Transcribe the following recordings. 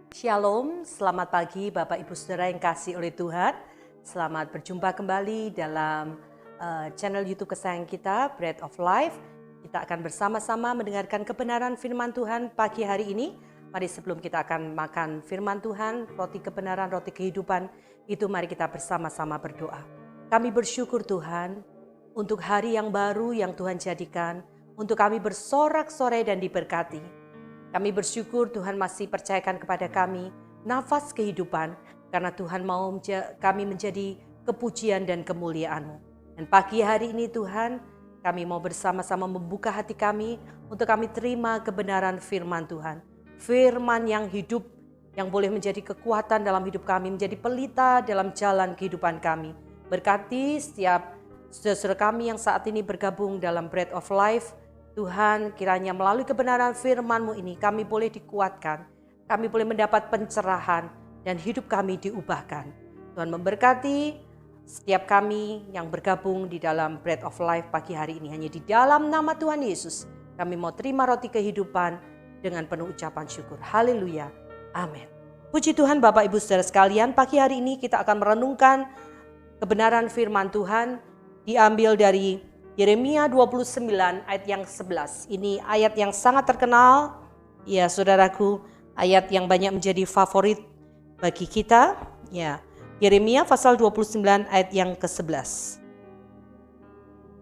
Shalom, selamat pagi Bapak Ibu Saudara yang kasih oleh Tuhan. Selamat berjumpa kembali dalam channel YouTube kesayangan kita, Bread of Life. Kita akan bersama-sama mendengarkan kebenaran firman Tuhan pagi hari ini. Mari sebelum kita akan makan firman Tuhan, roti kebenaran, roti kehidupan, itu mari kita bersama-sama berdoa. Kami bersyukur Tuhan untuk hari yang baru yang Tuhan jadikan, untuk kami bersorak-sorai dan diberkati. Kami bersyukur Tuhan masih percayakan kepada kami nafas kehidupan karena Tuhan mau kami menjadi kepujian dan kemuliaan-Mu. Dan pagi hari ini Tuhan, kami mau bersama-sama membuka hati kami untuk kami terima kebenaran firman Tuhan. Firman yang hidup, yang boleh menjadi kekuatan dalam hidup kami, menjadi pelita dalam jalan kehidupan kami. Berkati setiap saudara kami yang saat ini bergabung dalam Bread of Life. Tuhan, kiranya melalui kebenaran firman-Mu ini kami boleh dikuatkan, kami boleh mendapat pencerahan dan hidup kami diubahkan. Tuhan memberkati setiap kami yang bergabung di dalam Bread of Life pagi hari ini. Hanya di dalam nama Tuhan Yesus kami mau terima roti kehidupan dengan penuh ucapan syukur. Haleluya. Amin. Puji Tuhan Bapak Ibu Saudara sekalian, pagi hari ini kita akan merenungkan kebenaran firman Tuhan diambil dari Yeremia 29 ayat yang 11. Ini ayat yang sangat terkenal. Ya saudaraku, ayat yang banyak menjadi favorit bagi kita. Ya, Yeremia pasal 29 ayat yang ke-11.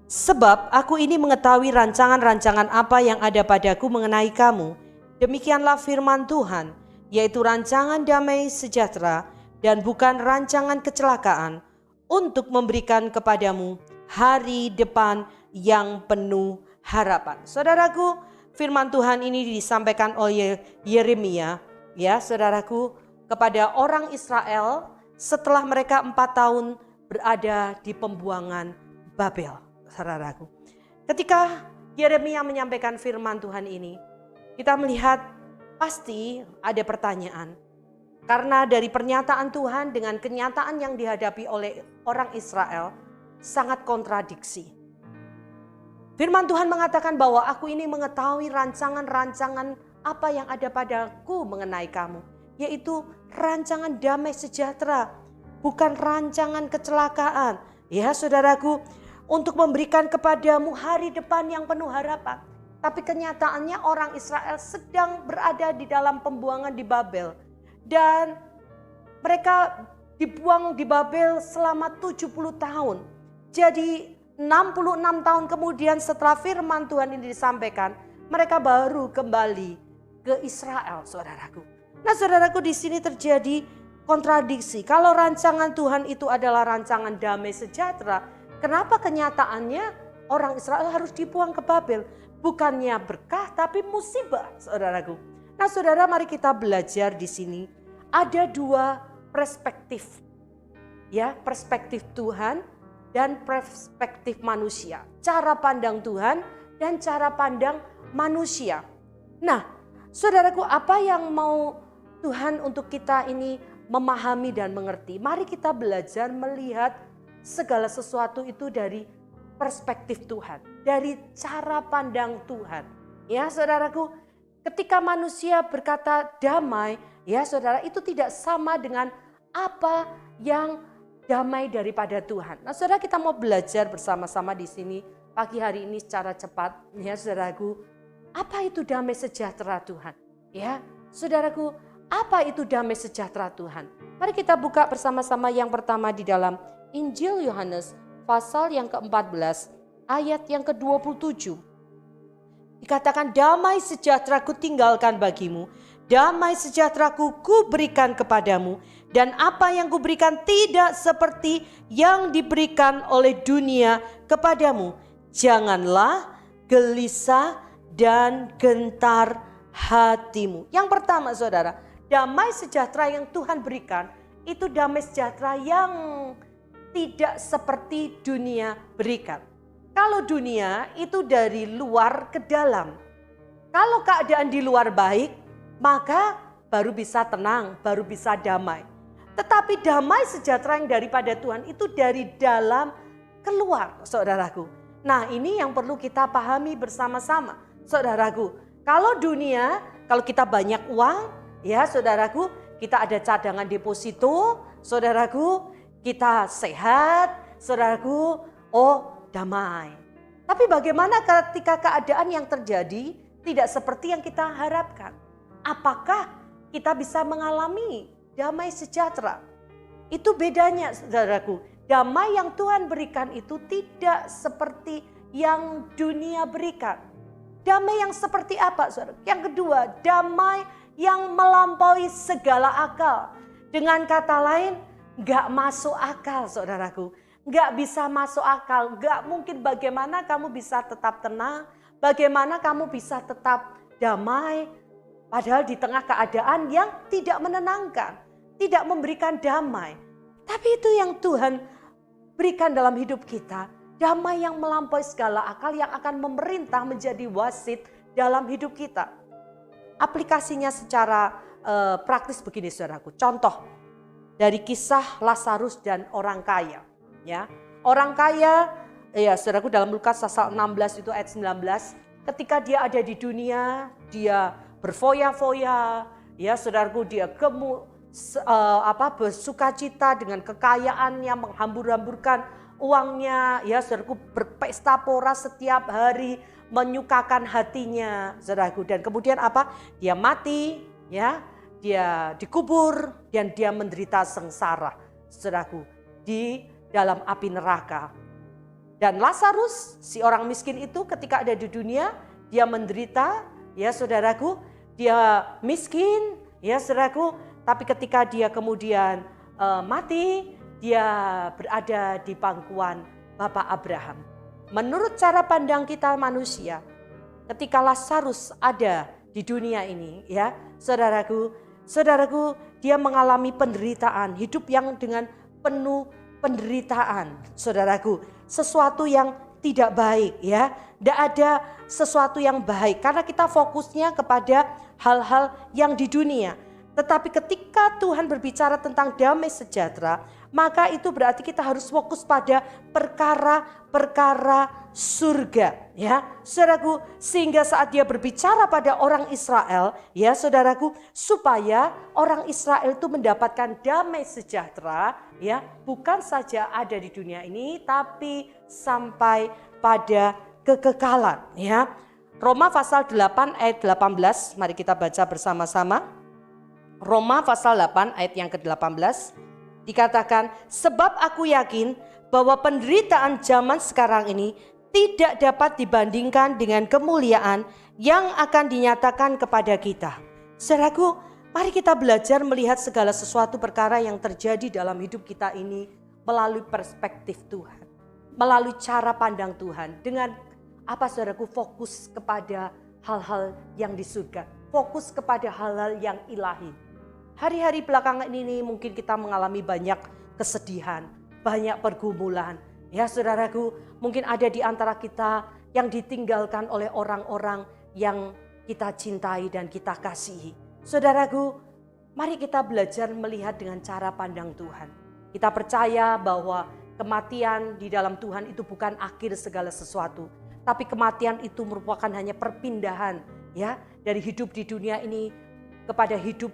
Sebab aku ini mengetahui rancangan-rancangan apa yang ada padaku mengenai kamu. Demikianlah firman Tuhan, yaitu rancangan damai sejahtera dan bukan rancangan kecelakaan, untuk memberikan kepadamu hari depan yang penuh harapan. Saudaraku, firman Tuhan ini disampaikan oleh Yeremia, ya saudaraku, kepada orang Israel setelah mereka 4 tahun berada di pembuangan Babel. Saudaraku, ketika Yeremia menyampaikan firman Tuhan ini, kita melihat pasti ada pertanyaan. Karena dari pernyataan Tuhan dengan kenyataan yang dihadapi oleh orang Israel sangat kontradiksi. Firman Tuhan mengatakan bahwa aku ini mengetahui rancangan-rancangan apa yang ada padaku mengenai kamu. Yaitu rancangan damai sejahtera, bukan rancangan kecelakaan. Ya saudaraku, untuk memberikan kepadamu hari depan yang penuh harapan. Tapi kenyataannya orang Israel sedang berada di dalam pembuangan di Babel. Dan mereka dibuang di Babel selama 70 tahun. Jadi 66 tahun kemudian setelah firman Tuhan ini disampaikan, mereka baru kembali ke Israel, saudaraku. Nah, saudaraku, di sini terjadi kontradiksi. Kalau rancangan Tuhan itu adalah rancangan damai sejahtera, kenapa kenyataannya orang Israel harus dibuang ke Babel? Bukannya berkah tapi musibah, saudaraku. Nah, saudara, mari kita belajar di sini. Ada 2 perspektif. Ya, perspektif Tuhan dan perspektif manusia. Cara pandang Tuhan dan cara pandang manusia. Nah, saudaraku, apa yang mau Tuhan untuk kita ini memahami dan mengerti? Mari kita belajar melihat segala sesuatu itu dari perspektif Tuhan, dari cara pandang Tuhan. Ya, saudaraku, ketika manusia berkata damai, ya saudara, itu tidak sama dengan apa yang damai daripada Tuhan. Nah, saudara, kita mau belajar bersama-sama di sini pagi hari ini secara cepat, ya saudaraku. Apa itu damai sejahtera Tuhan? Ya, saudaraku, apa itu damai sejahtera Tuhan? Mari kita buka bersama-sama yang pertama di dalam Injil Yohanes pasal yang ke-14 ayat yang ke-27. Dikatakan, damai sejahtera ku tinggalkan bagimu, damai sejahtera ku berikan kepadamu, dan apa yang kuberikan tidak seperti yang diberikan oleh dunia kepadamu. Janganlah gelisah dan gentar hatimu. Yang pertama saudara, damai sejahtera yang Tuhan berikan itu damai sejahtera yang tidak seperti dunia berikan. Kalau dunia itu dari luar ke dalam. Kalau keadaan di luar baik, maka baru bisa tenang, baru bisa damai. Tetapi damai sejahtera yang daripada Tuhan itu dari dalam keluar, saudaraku. Nah, ini yang perlu kita pahami bersama-sama, saudaraku. Kalau dunia, kalau kita banyak uang, ya saudaraku, kita ada cadangan deposito, saudaraku, kita sehat, saudaraku, oh damai. Tapi bagaimana ketika keadaan yang terjadi tidak seperti yang kita harapkan? Apakah kita bisa mengalami damai sejahtera? Itu bedanya saudaraku. Damai yang Tuhan berikan itu tidak seperti yang dunia berikan. Damai yang seperti apa saudara? Yang kedua, damai yang melampaui segala akal. Dengan kata lain, gak masuk akal saudaraku. Gak bisa masuk akal. Gak mungkin bagaimana kamu bisa tetap tenang. Bagaimana kamu bisa tetap damai. Padahal di tengah keadaan yang tidak menenangkan. Tidak memberikan damai. Tapi itu yang Tuhan berikan dalam hidup kita. Damai yang melampaui segala akal yang akan memerintah menjadi wasit dalam hidup kita. Aplikasinya secara praktis begini saudaraku. Contoh dari kisah Lazarus dan orang kaya. Ya, orang kaya, ya saudaraku, dalam Lukas pasal 16 itu ayat 19. Ketika dia ada di dunia, dia berfoya-foya. Ya saudaraku, dia bersukacita dengan kekayaannya, menghambur-hamburkan uangnya, ya saudaraku, berpesta pora setiap hari, menyukakan hatinya, saudaraku. Dan kemudian apa? Dia mati, ya, dia dikubur dan dia menderita sengsara, saudaraku, di dalam api neraka. Dan Lazarus, si orang miskin itu ketika ada di dunia, dia menderita, ya saudaraku, dia miskin, ya saudaraku. Tapi ketika dia kemudian mati, dia berada di pangkuan Bapak Abraham. Menurut cara pandang kita manusia, ketika Lazarus ada di dunia ini, ya saudaraku, dia mengalami penderitaan, hidup yang dengan penuh penderitaan, saudaraku. Sesuatu yang tidak baik, ya. Tidak ada sesuatu yang baik karena kita fokusnya kepada hal-hal yang di dunia. Tetapi ketika Tuhan berbicara tentang damai sejahtera, maka itu berarti kita harus fokus pada perkara-perkara surga, ya saudaraku. Sehingga saat dia berbicara pada orang Israel, ya saudaraku, supaya orang Israel itu mendapatkan damai sejahtera, ya, bukan saja ada di dunia ini, tapi sampai pada kekekalan, ya. Roma pasal 8 ayat 18, mari kita baca bersama-sama. Roma pasal 8 ayat yang ke-18 dikatakan, sebab aku yakin bahwa penderitaan zaman sekarang ini tidak dapat dibandingkan dengan kemuliaan yang akan dinyatakan kepada kita. Saudaraku, mari kita belajar melihat segala sesuatu perkara yang terjadi dalam hidup kita ini melalui perspektif Tuhan, melalui cara pandang Tuhan. Dengan apa saudaraku? Fokus kepada hal-hal yang di surga, fokus kepada hal-hal yang ilahi. Hari-hari belakangan ini mungkin kita mengalami banyak kesedihan, banyak pergumulan. Ya saudaraku, mungkin ada di antara kita yang ditinggalkan oleh orang-orang yang kita cintai dan kita kasihi. Saudaraku, mari kita belajar melihat dengan cara pandang Tuhan. Kita percaya bahwa kematian di dalam Tuhan itu bukan akhir segala sesuatu. Tapi kematian itu merupakan hanya perpindahan, ya, dari hidup di dunia ini kepada hidup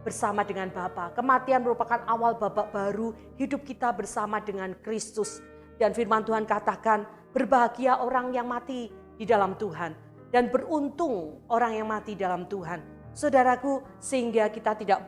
bersama dengan Bapa. Kematian merupakan awal babak baru hidup kita bersama dengan Kristus. Dan firman Tuhan katakan, berbahagia orang yang mati di dalam Tuhan. Dan beruntung orang yang mati dalam Tuhan. Saudaraku, sehingga kita tidak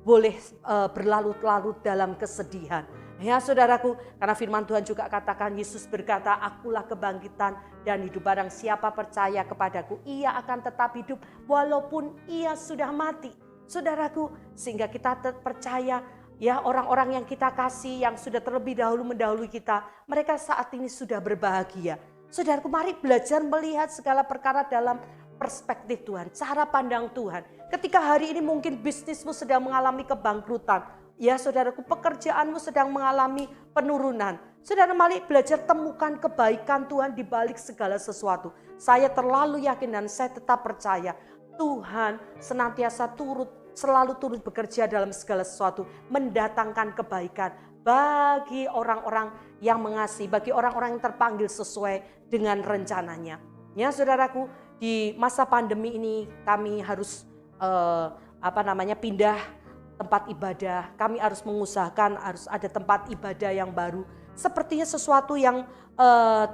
boleh berlarut-larut dalam kesedihan. Ya saudaraku, karena firman Tuhan juga katakan, Yesus berkata, akulah kebangkitan dan hidup, barang siapa percaya kepadaku, ia akan tetap hidup walaupun ia sudah mati. Saudaraku, sehingga kita percaya, ya, orang-orang yang kita kasih, yang sudah terlebih dahulu mendahului kita, mereka saat ini sudah berbahagia. Saudaraku, mari belajar melihat segala perkara dalam perspektif Tuhan, cara pandang Tuhan. Ketika hari ini mungkin bisnismu sedang mengalami kebangkrutan, ya saudaraku, pekerjaanmu sedang mengalami penurunan. Saudara, mari belajar temukan kebaikan Tuhan di balik segala sesuatu. Saya terlalu yakin dan saya tetap percaya Tuhan senantiasa selalu turut bekerja dalam segala sesuatu, mendatangkan kebaikan bagi orang-orang yang mengasihi, bagi orang-orang yang terpanggil sesuai dengan rencananya. Ya saudaraku, di masa pandemi ini kami harus pindah tempat ibadah. Kami harus mengusahakan harus ada tempat ibadah yang baru. Sepertinya sesuatu yang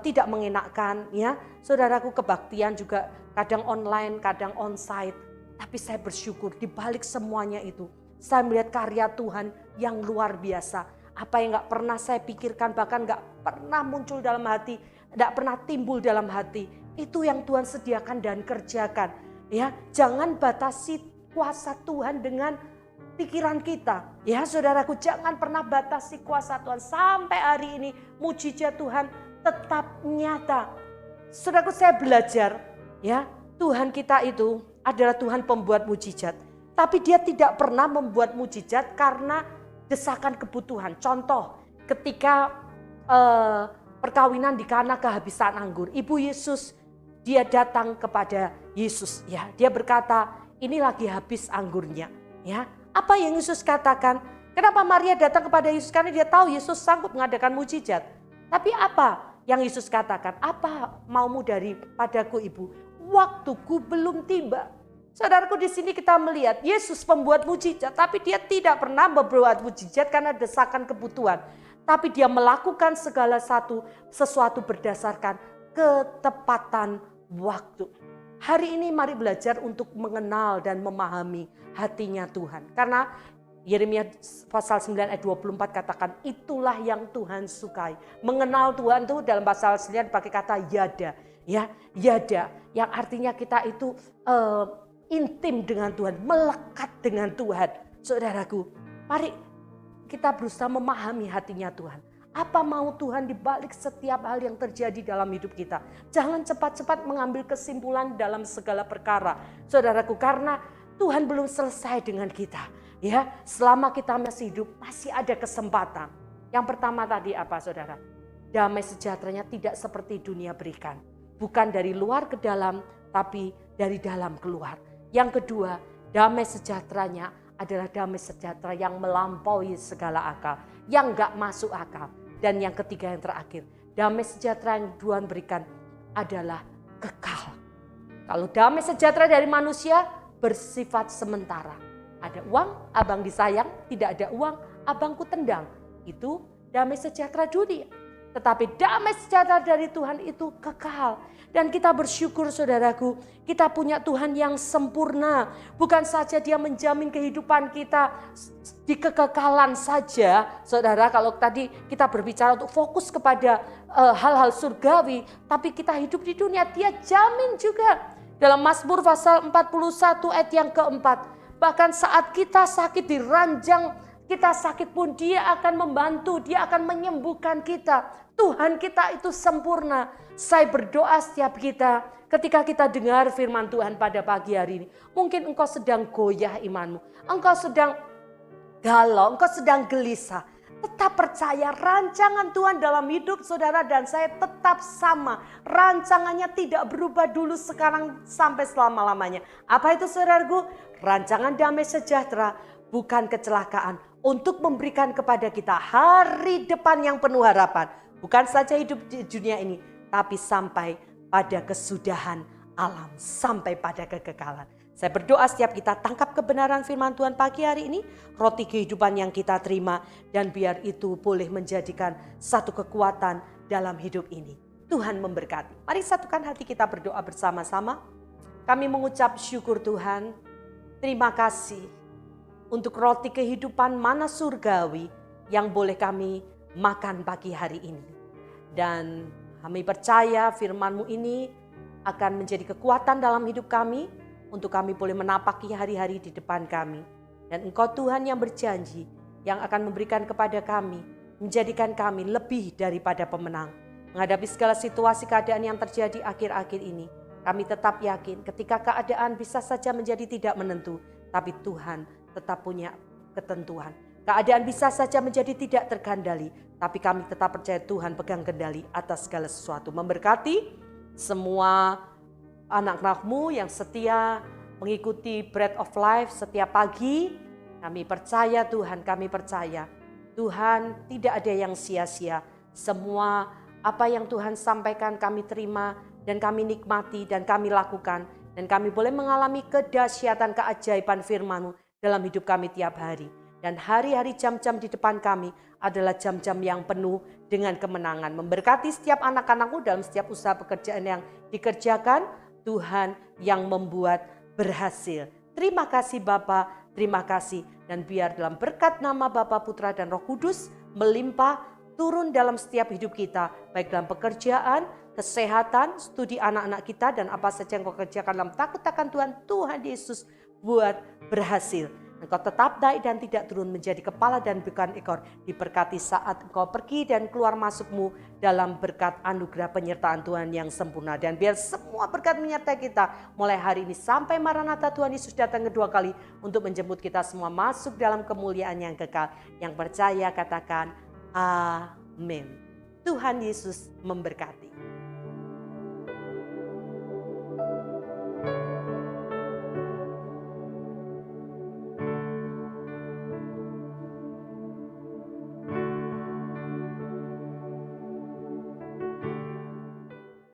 tidak mengenakkan, ya. Saudaraku, kebaktian juga kadang online, kadang onsite. Tapi saya bersyukur di balik semuanya itu, saya melihat karya Tuhan yang luar biasa. Apa yang gak pernah saya pikirkan, bahkan gak pernah muncul dalam hati, gak pernah timbul dalam hati. Itu yang Tuhan sediakan dan kerjakan. Ya, jangan batasi kuasa Tuhan dengan pikiran kita. Ya saudaraku, jangan pernah batasi kuasa Tuhan. Sampai hari ini mujizat Tuhan tetap nyata. Saudaraku, saya belajar, ya, Tuhan kita itu adalah Tuhan pembuat mujizat. Tapi dia tidak pernah membuat mujizat karena desakan kebutuhan. Contoh, ketika perkawinan di Kana kehabisan anggur. Ibu Yesus, dia datang kepada Yesus. Ya, dia berkata, ini lagi habis anggurnya. Ya, apa yang Yesus katakan? Kenapa Maria datang kepada Yesus? Karena dia tahu Yesus sanggup mengadakan mujizat. Tapi apa yang Yesus katakan? Apa maumu daripadaku, Ibu? Waktuku belum tiba. Saudaraku, di sini kita melihat Yesus pembuat mujizat, tapi dia tidak pernah membuat mujizat karena desakan kebutuhan. Tapi dia melakukan segala sesuatu berdasarkan ketepatan waktu. Hari ini mari belajar untuk mengenal dan memahami hatinya Tuhan. Karena Yeremia pasal 9 ayat 24 katakan, itulah yang Tuhan sukai. Mengenal Tuhan itu dalam pasal 9 pakai kata yada. Ya, yada yang artinya kita itu intim dengan Tuhan, melekat dengan Tuhan. Saudaraku, mari kita berusaha memahami hatinya Tuhan. Apa mau Tuhan di balik setiap hal yang terjadi dalam hidup kita. Jangan cepat-cepat mengambil kesimpulan dalam segala perkara. Saudaraku, karena Tuhan belum selesai dengan kita. Ya, selama kita masih hidup, masih ada kesempatan. Yang pertama tadi apa, saudara? Damai sejahteranya tidak seperti dunia berikan. Bukan dari luar ke dalam, tapi dari dalam keluar. Yang kedua, damai sejahteranya adalah damai sejahtera yang melampaui segala akal. Yang gak masuk akal. Dan yang ketiga, yang terakhir, damai sejahtera yang Tuhan berikan adalah kekal. Kalau damai sejahtera dari manusia bersifat sementara. Ada uang, abang disayang, tidak ada uang, abangku tendang. Itu damai sejahtera dunia. Tetapi damai sejahtera dari Tuhan itu kekal. Dan kita bersyukur, saudaraku, kita punya Tuhan yang sempurna. Bukan saja dia menjamin kehidupan kita di kekekalan saja. Saudara, kalau tadi kita berbicara untuk fokus kepada hal-hal surgawi. Tapi kita hidup di dunia, dia jamin juga. Dalam Mazmur pasal 41 ayat yang keempat. Bahkan saat kita sakit di ranjang, kita sakit pun dia akan membantu, dia akan menyembuhkan kita. Tuhan kita itu sempurna. Saya berdoa setiap kita ketika kita dengar firman Tuhan pada pagi hari ini. Mungkin engkau sedang goyah imanmu, engkau sedang galau, engkau sedang gelisah. Tetap percaya rancangan Tuhan dalam hidup saudara dan saya tetap sama. Rancangannya tidak berubah dulu, sekarang, sampai selama-lamanya. Apa itu, saudaraku? Rancangan damai sejahtera, bukan kecelakaan. Untuk memberikan kepada kita hari depan yang penuh harapan. Bukan saja hidup di dunia ini, tapi sampai pada kesudahan alam, sampai pada kekekalan. Saya berdoa setiap kita tangkap kebenaran firman Tuhan pagi hari ini, roti kehidupan yang kita terima, dan biar itu boleh menjadikan satu kekuatan dalam hidup ini. Tuhan memberkati. Mari satukan hati kita berdoa bersama-sama. Kami mengucap syukur Tuhan, terima kasih untuk roti kehidupan mana surgawi yang boleh kami makan pagi hari ini. Dan kami percaya firman-Mu ini akan menjadi kekuatan dalam hidup kami, untuk kami boleh menapaki hari-hari di depan kami. Dan Engkau Tuhan yang berjanji, yang akan memberikan kepada kami, menjadikan kami lebih daripada pemenang. Menghadapi segala situasi keadaan yang terjadi akhir-akhir ini, kami tetap yakin ketika keadaan bisa saja menjadi tidak menentu, tapi Tuhan tetap punya ketentuan. Keadaan bisa saja menjadi tidak terkendali, tapi kami tetap percaya Tuhan pegang kendali atas segala sesuatu. Memberkati semua anak-anak-Mu yang setia mengikuti Bread of Life setiap pagi. Kami percaya Tuhan, kami percaya Tuhan tidak ada yang sia-sia. Semua apa yang Tuhan sampaikan kami terima dan kami nikmati dan kami lakukan. Dan kami boleh mengalami kedahsyatan keajaiban firman-Mu dalam hidup kami tiap hari. Dan hari-hari jam-jam di depan kami adalah jam-jam yang penuh dengan kemenangan. Memberkati setiap anak-anak-Mu dalam setiap usaha pekerjaan yang dikerjakan, Tuhan yang membuat berhasil. Terima kasih Bapa, terima kasih. Dan biar dalam berkat nama Bapa, Putra, dan Roh Kudus melimpah turun dalam setiap hidup kita. Baik dalam pekerjaan, kesehatan, studi anak-anak kita, dan apa saja yang kau kerjakan dalam takut akan Tuhan, Tuhan Yesus buat berhasil. Engkau tetap naik dan tidak turun menjadi kepala dan bukan ekor. Diberkati saat engkau pergi dan keluar masukmu dalam berkat anugerah penyertaan Tuhan yang sempurna. Dan biar semua berkat menyertai kita mulai hari ini sampai Maranatha Tuhan Yesus datang kedua kali untuk menjemput kita semua masuk dalam kemuliaan yang kekal. Yang percaya katakan amin. Tuhan Yesus memberkati.